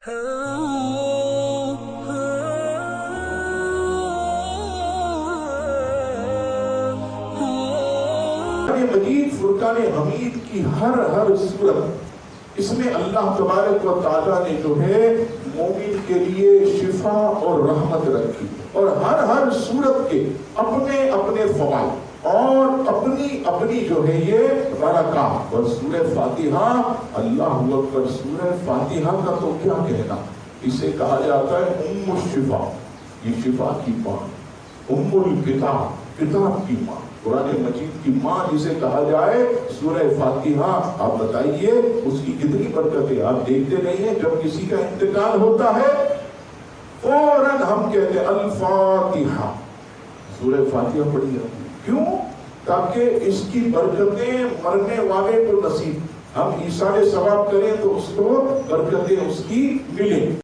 مجید فرقان حمید کی ہر صورت اس میں اللہ تبارک و تعالیٰ نے جو ہے مومن کے لیے شفا اور رحمت رکھی، اور ہر صورت کے اپنے اپنے فوائد اور اپنی جو ہے یہ برکات۔ اور سورہ فاتحہ، اللہ اکبر، سورہ فاتحہ کا تو کیا کہنا، اسے کہا جاتا ہے ام الشفا، یہ شفا کی ماں، ام الکتاب، کتاب کی ماں، قرآن مجید کی ماں جسے کہا جائے سورہ فاتحہ۔ آپ بتائیے اس کی کتنی برکتیں آپ دیکھتے نہیں ہیں، جب کسی کا انتقال ہوتا ہے فوراً ہم کہتے ہیں الفاتحہ، سورہ فاتحہ پڑھی جاتی ہے، کیوں؟ تاکہ اس کی برکتیں مرنے والے کو نصیب، ہم ایثار ثواب کریں تو اس کو برکتیں اس کی ملیں۔